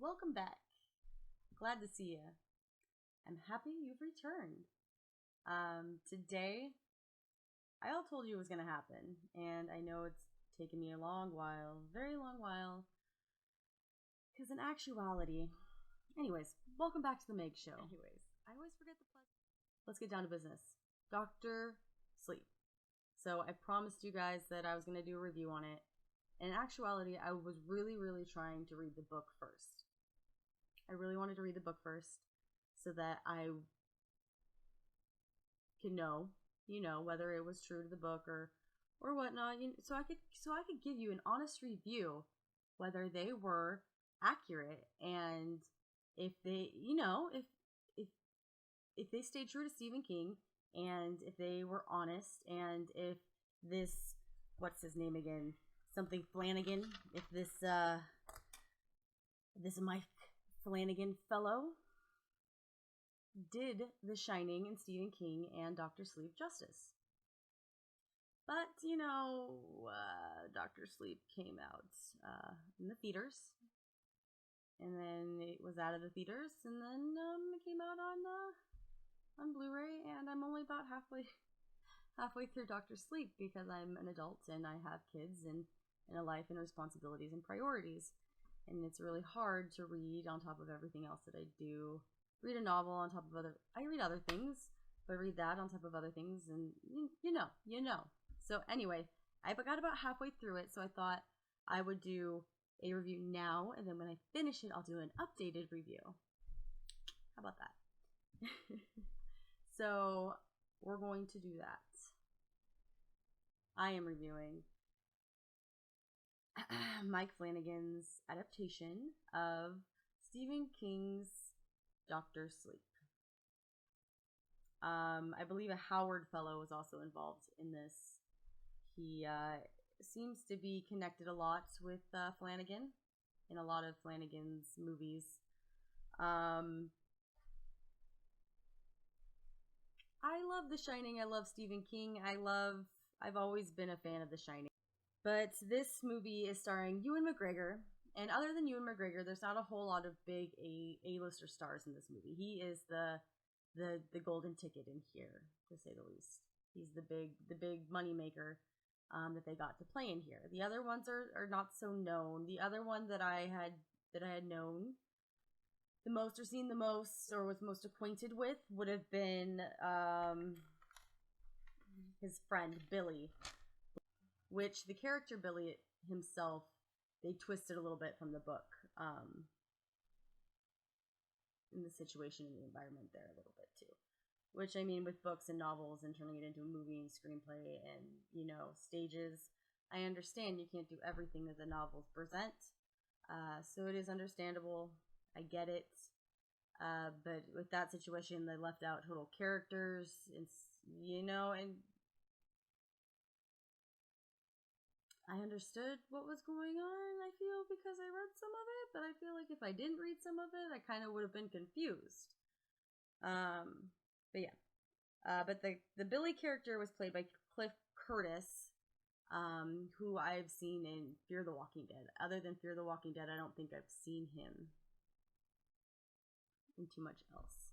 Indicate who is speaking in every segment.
Speaker 1: welcome back. Glad to see you. I'm happy you've returned. Today, I all told you it was going to happen, and I know it's taken me a long while, very long while, because in actuality, anyways, welcome back to the Megs Show. I always forget the plug. Let's get down to business. Dr. Sleep. So I promised you guys that I was going to do a review on it. In actuality, I was really trying to read the book first. I really wanted to read the book first so that I could know, whether it was true to the book or whatnot. So I could give you an honest review whether they were accurate and if they, if they stayed true to Stephen King and if they were honest and if this, what's his name again? Something Flanagan, if this Mike Flanagan fellow did The Shining and Stephen King and Dr. Sleep justice. But, Dr. Sleep came out in the theaters, and then it was out of the theaters, and then it came out on Blu-ray, and I'm only about halfway through Dr. Sleep because I'm an adult and I have kids and a life and responsibilities and priorities. And it's really hard to read on top of everything else that I do. Read a novel on top of I read other things, but read that on top of other things, and you know. So anyway, I got about halfway through it, so I thought I would do a review now, and then when I finish it, I'll do an updated review. How about that? So we're going to do that. I am reviewing Mike Flanagan's adaptation of Stephen King's Dr. Sleep. I believe a Howard fellow was also involved in this. He seems to be connected a lot with Flanagan in a lot of Flanagan's movies. I love The Shining. I love Stephen King. I've always been a fan of The Shining. But this movie is starring Ewan McGregor, and other than Ewan McGregor, there's not a whole lot of big A-lister stars in this movie. He is the golden ticket in here, to say the least. He's the big money maker that they got to play in here. The other ones are not so known. The other one that I had known the most or seen the most or was most acquainted with would have been his friend Billy, which the character Billy himself, they twisted a little bit from the book in the situation and the environment there a little bit too. Which, I mean, with books and novels and turning it into a movie and screenplay and, stages, I understand you can't do everything that the novels present. So it is understandable. I get it. But with that situation, they left out total characters, and I understood what was going on, I feel, because I read some of it, but I feel like if I didn't read some of it, I kind of would have been confused. But yeah. But the Billy character was played by Cliff Curtis, who I've seen in Fear the Walking Dead. Other than Fear the Walking Dead, I don't think I've seen him in too much else.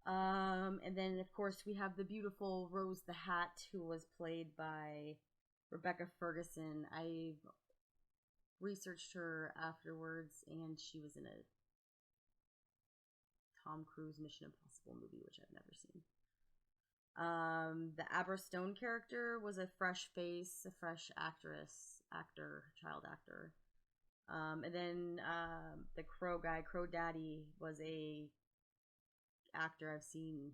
Speaker 1: And then, of course, we have the beautiful Rose the Hat, who was played by Rebecca Ferguson. I researched her afterwards, and she was in a Tom Cruise Mission Impossible movie, which I've never seen. The Abra Stone character was a fresh face, a fresh child actor. And then the Crow guy, Crow Daddy, was a actor I've seen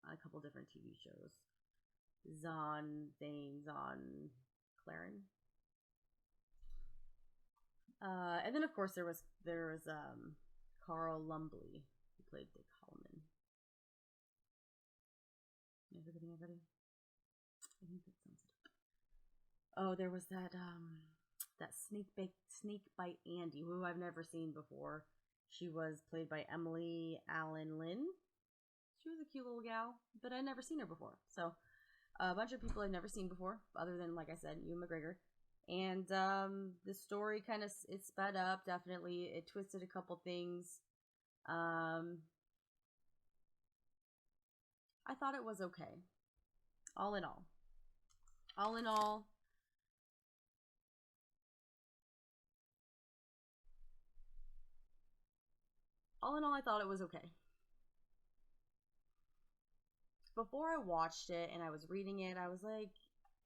Speaker 1: on a couple different TV shows. Zon Claren. And then of course there was Carl Lumbly, who played Dick Holloman. Everything? I think that sounds good. Oh, there was that Snake Bite Andy, who I've never seen before. She was played by Emily Allen Lynn. She was a cute little gal, but I'd never seen her before. So a bunch of people I've never seen before, other than, like I said, Ewan McGregor. And the story kind of it sped up. Definitely, it twisted a couple things. I thought it was okay. All in all, all in all, I thought it was okay. Before I watched it and I was reading it, I was like,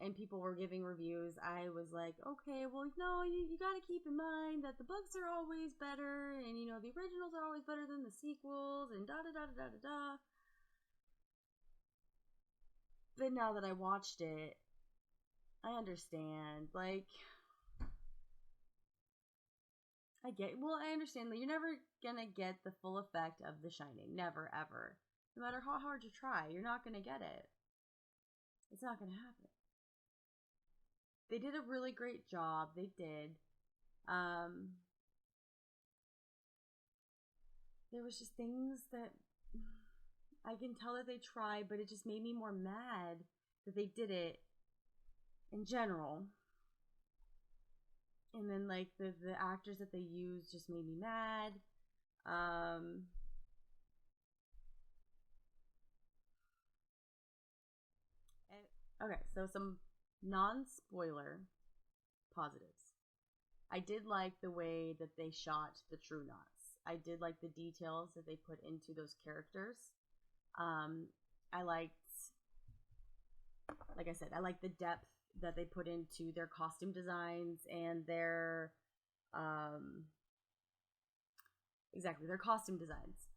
Speaker 1: and people were giving reviews, I was like, okay, well, no, you got to keep in mind that the books are always better, and the originals are always better than the sequels, and da da da da da da. But now that I watched it, I understand. Like, I understand that you're never gonna get the full effect of The Shining. Never, ever. No matter how hard you try, you're not gonna get it. It's not gonna happen. They did a really great job. They did. Um, there was just things that I can tell that they tried, but it just made me more mad that they did it in general. And then like the actors that they used just made me mad. Um, okay, so some non-spoiler positives. I did like the way that they shot the True Knots. I did like the details that they put into those characters. I liked, like I said, I liked the depth that they put into their costume designs and um, their costume designs.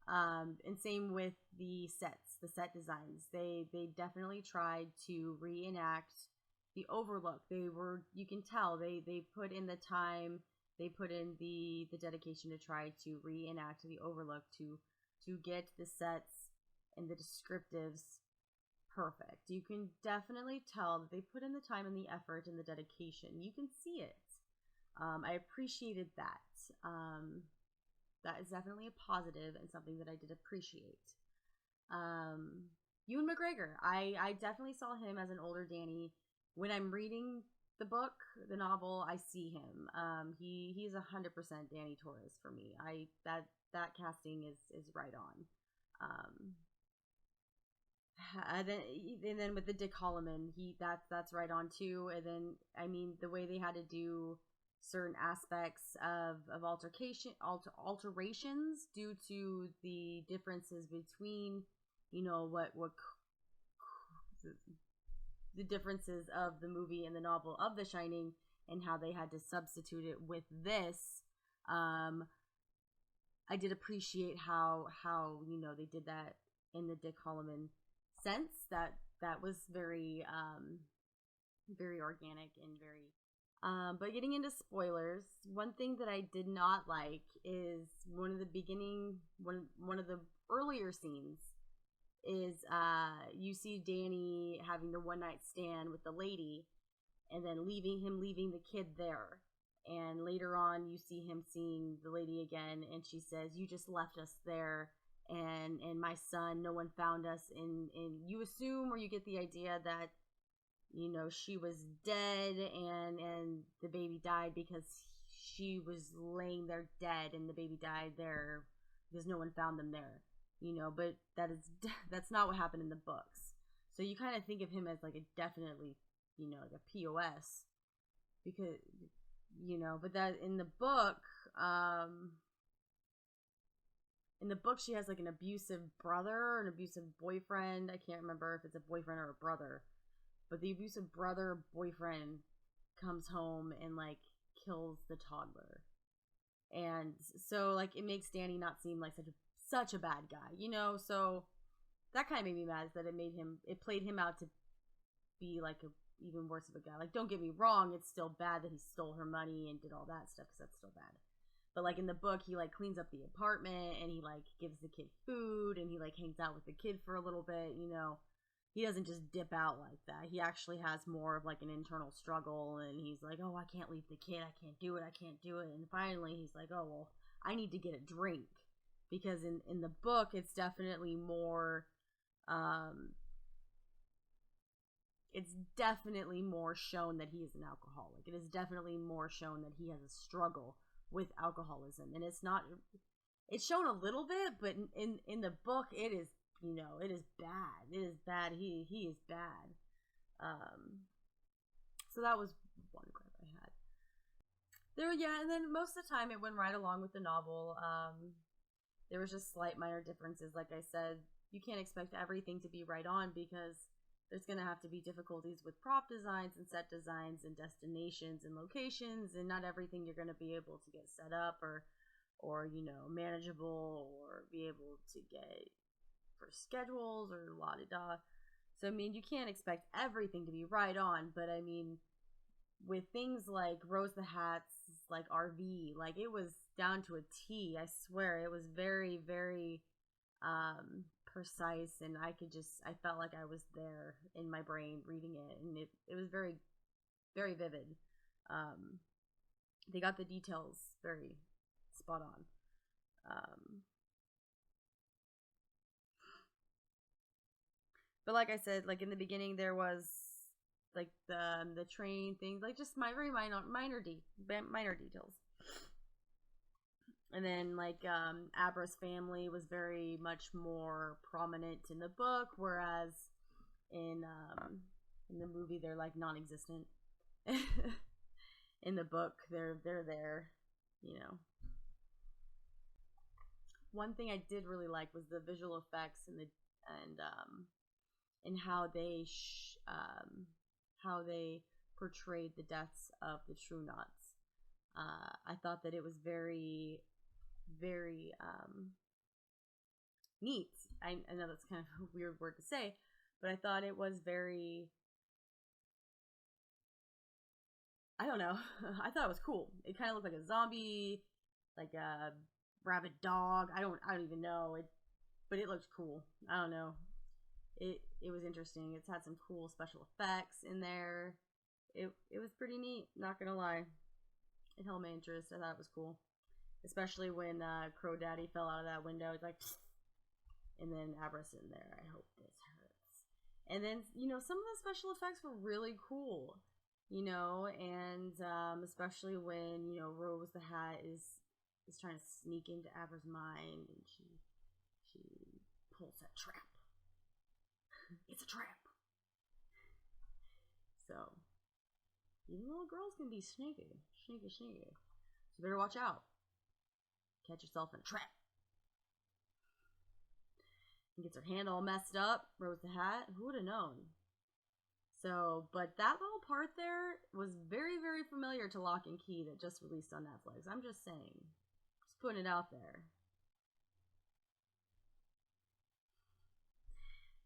Speaker 1: And same with the sets, the set designs. They definitely tried to reenact the Overlook. You can tell they put in the time, they put in the dedication to try to reenact the Overlook to get the sets and the descriptives perfect. You can definitely tell that they put in the time and the effort and the dedication. You can see it. I appreciated that. That is definitely a positive and something that I did appreciate. Ewan McGregor. I definitely saw him as an older Danny. When I'm reading the book, the novel, I see him. He's 100% Danny Torres for me. That casting is right on. And then with the Dick Holloman, that's right on too. And then I mean the way they had to do certain aspects of alterations due to the differences between what the differences of the movie and the novel of The Shining, and how they had to substitute it with this. I did appreciate how they did that in the Dick Holloman sense. That was very very organic and very. But getting into spoilers, one thing that I did not like is one of the earlier scenes is you see Danny having the one night stand with the lady, and then leaving the kid there. And later on, you see him seeing the lady again, and she says, "You just left us there, and my son, no one found us." And you assume, or you get the idea that she was dead, and the baby died because she was laying there dead, and the baby died there because no one found them there. But that's not what happened in the books. So you kind of think of him as like a definitely, like a POS, because but that in the book, she has like an abusive brother or an abusive boyfriend. I can't remember if it's a boyfriend or a brother. But the abusive brother boyfriend comes home and like kills the toddler. And so like it makes Danny not seem like such a bad guy, so that kind of made me mad, that it played him out to be like a even worse of a guy. Like, don't get me wrong, it's still bad that he stole her money and did all that stuff, because that's still bad. But like in the book, he like cleans up the apartment, and he like gives the kid food, and he like hangs out with the kid for a little bit. He doesn't just dip out like that. He actually has more of like an internal struggle, and he's like, oh, I can't leave the kid. I can't do it. And finally he's like, oh, well, I need to get a drink. Because in the book, it's definitely more, it's definitely more shown that he is an alcoholic. It is definitely more shown that he has a struggle with alcoholism. And it's shown a little bit, but in the book, it is, it is bad. It is bad. He is bad. So that was one gripe I had. And then most of the time it went right along with the novel. There was just slight minor differences. Like I said, you can't expect everything to be right on because there's going to have to be difficulties with prop designs and set designs and destinations and locations, and not everything you're going to be able to get set up or manageable or be able to get for schedules or la-di-da. So, I mean, you can't expect everything to be right on, but I mean, with things like Rose the Hat's, like RV, like it was down to a T. I swear it was very, very precise, and I felt like I was there in my brain reading it, and it was very, very vivid. They got the details very spot on. But like I said, like in the beginning, there was like the train thing, like just very minor details. And then like Abra's family was very much more prominent in the book, whereas in the movie they're like non-existent. In the book, they're there, One thing I did really like was the visual effects and how they portrayed the deaths of the True Knots. I thought that it was very, very neat. I know that's kind of a weird word to say, but I thought it was very, I don't know. I thought it was cool. It kind of looked like a zombie, like a rabid dog. I don't even know it, but it looked cool. I don't know. It was interesting. It's had some cool special effects in there. It was pretty neat, not gonna lie. It held my interest. I thought it was cool. Especially when Crow Daddy fell out of that window. It's like, and then Abra's in there. I hope this hurts. And then, some of the special effects were really cool. And especially when, Rose the Hat is trying to sneak into Abra's mind, and she pulls that trap. It's a trap. So, even little girls can be sneaky. So you better watch out. Catch yourself in a trap. And gets her hand all messed up. Rose the Hat. Who would have known? So, but that little part there was very, very familiar to Lock and Key that just released on Netflix. I'm just saying. Just putting it out there.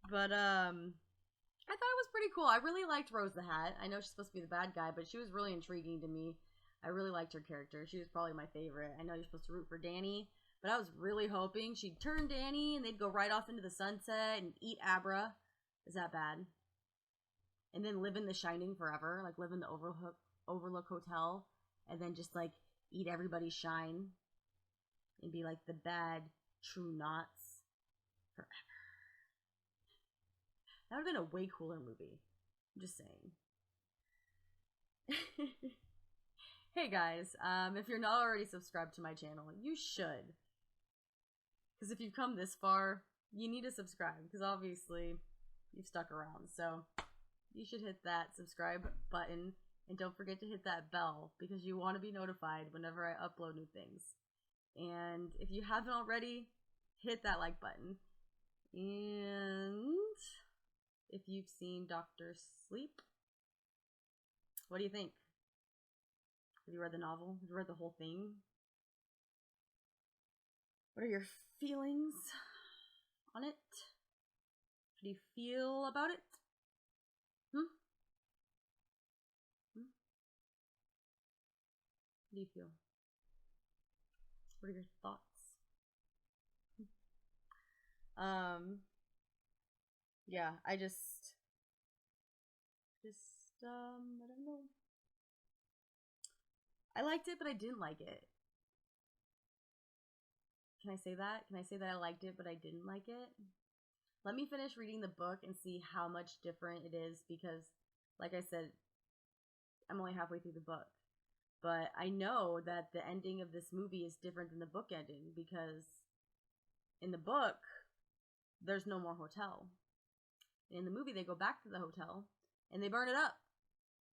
Speaker 1: But, I thought it was pretty cool. I really liked Rose the Hat. I know she's supposed to be the bad guy, but she was really intriguing to me. I really liked her character. She was probably my favorite. I know you're supposed to root for Danny, but I was really hoping she'd turn Danny and they'd go right off into the sunset and eat Abra. Is that bad? And then live in The Shining forever. Like, live in the Overlook Hotel. And then just, like, eat everybody's shine. And be, like, the bad True Knots forever. That would have been a way cooler movie. I'm just saying. Hey guys, if you're not already subscribed to my channel, you should. Because if you've come this far, you need to subscribe. Because obviously, you've stuck around. So, you should hit that subscribe button. And don't forget to hit that bell. Because you want to be notified whenever I upload new things. And if you haven't already, hit that like button. And if you've seen Dr. Sleep, what do you think? Have you read the novel? Have you read the whole thing? What are your feelings on it? How do you feel about it? How do you feel? What are your thoughts? Yeah, I don't know. I liked it, but I didn't like it. Can I say that? Can I say that I liked it, but I didn't like it? Let me finish reading the book and see how much different it is, because like I said, I'm only halfway through the book. But I know that the ending of this movie is different than the book ending, because in the book, there's no more hotel. In the movie, they go back to the hotel and they burn it up.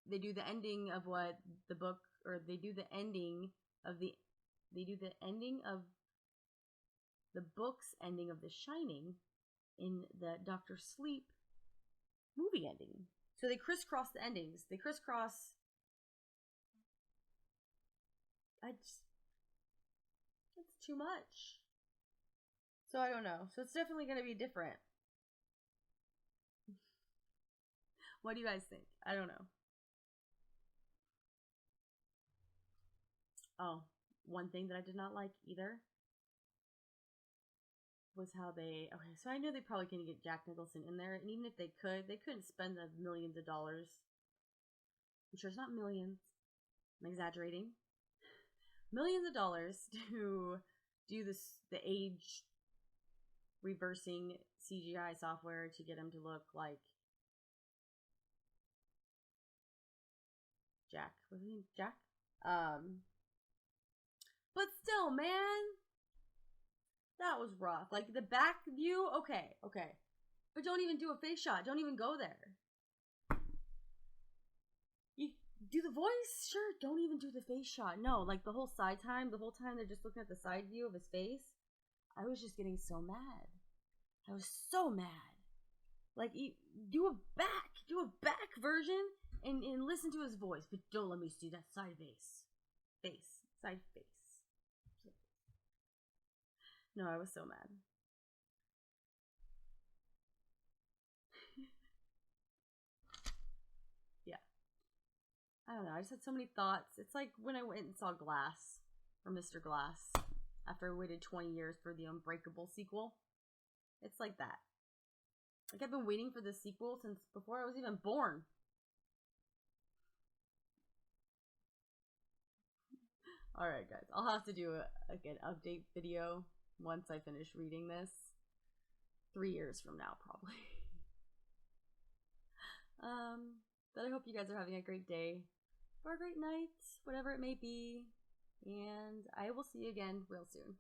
Speaker 1: They do the ending of what the book, or they do the ending of the book's ending of The Shining in the Dr. Sleep movie ending. So they crisscross the endings. They crisscross. It's too much. So I don't know. So it's definitely going to be different. What do you guys think? I don't know. Oh, one thing that I did not like either was how okay, so I know they probably couldn't get Jack Nicholson in there, and even if they couldn't spend the millions of dollars. I'm sure it's not millions. I'm exaggerating. Millions of dollars to do the age reversing CGI software to get him to look like Jack. What's his name? Jack? But still, man, that was rough. Like, the back view, okay. But don't even do a face shot. Don't even go there. You do the voice? Sure, don't even do the face shot. No, like, the whole time they're just looking at the side view of his face. I was just getting so mad. I was so mad. Like, do a back version and listen to his voice, but don't let me see that side face. Side face. No, I was so mad. Yeah. I don't know. I just had so many thoughts. It's like when I went and saw Glass, or Mr. Glass, after I waited 20 years for the Unbreakable sequel. It's like that. Like, I've been waiting for this sequel since before I was even born. Alright, guys. I'll have to do an update video once I finish reading this. 3 years from now, probably. But I hope you guys are having a great day, or a great night, whatever it may be. And I will see you again real soon.